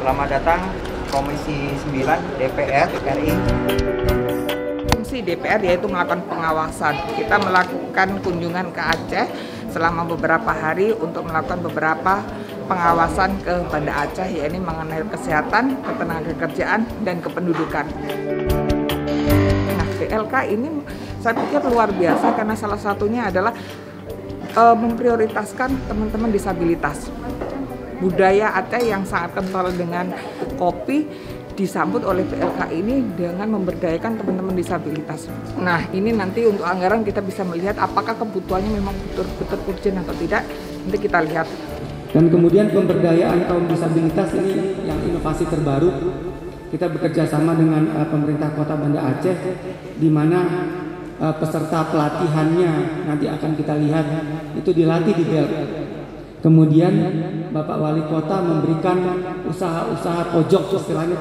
Selamat datang Komisi 9 DPR RI. Fungsi DPR yaitu melakukan pengawasan. Kita melakukan kunjungan ke Aceh selama beberapa hari untuk melakukan beberapa pengawasan ke Banda Aceh, yaitu mengenai kesehatan, ketenagakerjaan, dan kependudukan. Nah, BLK ini saya pikir luar biasa karena salah satunya adalah memprioritaskan teman-teman disabilitas. Budaya Aceh yang sangat kental dengan kopi disambut oleh BLK ini dengan memberdayakan teman-teman disabilitas. Nah, ini nanti untuk anggaran kita bisa melihat apakah kebutuhannya memang betul-betul urgent atau tidak. Nanti kita lihat. Dan kemudian pemberdayaan kaum disabilitas ini yang inovasi terbaru. Kita bekerja sama dengan pemerintah Kota Banda Aceh, di mana peserta pelatihannya nanti akan kita lihat itu dilatih di BLK. Kemudian Bapak Wali Kota memberikan usaha-usaha pojok, istilahnya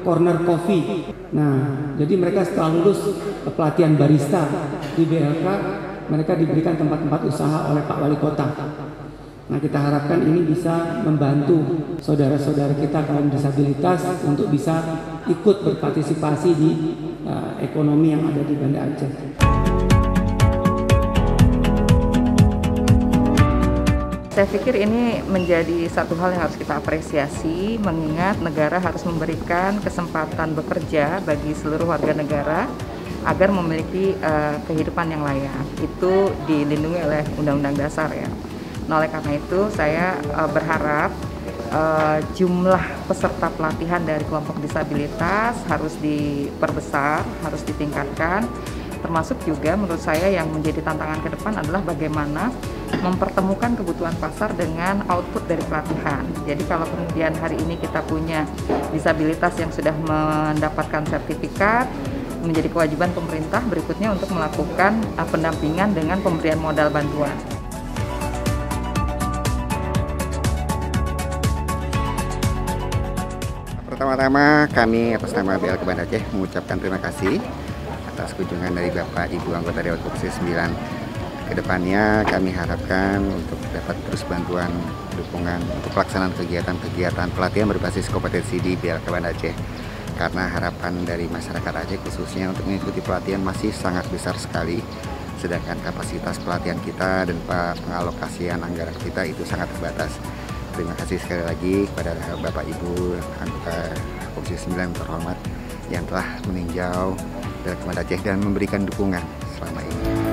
corner coffee. Nah, jadi mereka setelah lulus pelatihan barista di BLK, mereka diberikan tempat-tempat usaha oleh Pak Wali Kota. Nah, kita harapkan ini bisa membantu saudara-saudara kita kaum disabilitas untuk bisa ikut berpartisipasi di ekonomi yang ada di Banda Aceh. Saya pikir ini menjadi satu hal yang harus kita apresiasi, mengingat negara harus memberikan kesempatan bekerja bagi seluruh warga negara agar memiliki kehidupan yang layak. Itu dilindungi oleh Undang-Undang Dasar ya. Nah, oleh karena itu saya berharap jumlah peserta pelatihan dari kelompok disabilitas harus diperbesar, harus ditingkatkan. Termasuk juga menurut saya yang menjadi tantangan ke depan adalah bagaimana mempertemukan kebutuhan pasar dengan output dari pelatihan. Jadi kalau kemudian hari ini kita punya disabilitas yang sudah mendapatkan sertifikat, menjadi kewajiban pemerintah berikutnya untuk melakukan pendampingan dengan pemberian modal bantuan. Pertama-tama kami atas nama BLK Banda Aceh mengucapkan terima kasih atas kunjungan dari Bapak Ibu anggota Dewan Komisi 9. Kedepannya kami harapkan untuk dapat terus bantuan dukungan untuk pelaksanaan kegiatan-kegiatan pelatihan berbasis kompetensi di BLK Banda Aceh. Karena harapan dari masyarakat Aceh khususnya untuk mengikuti pelatihan masih sangat besar sekali. Sedangkan kapasitas pelatihan kita dan pengalokasian anggaran kita itu sangat terbatas. Terima kasih sekali lagi kepada Bapak Ibu anggota Komisi 9 terhormat yang telah meninjau BLK Banda Aceh dan memberikan dukungan selama ini.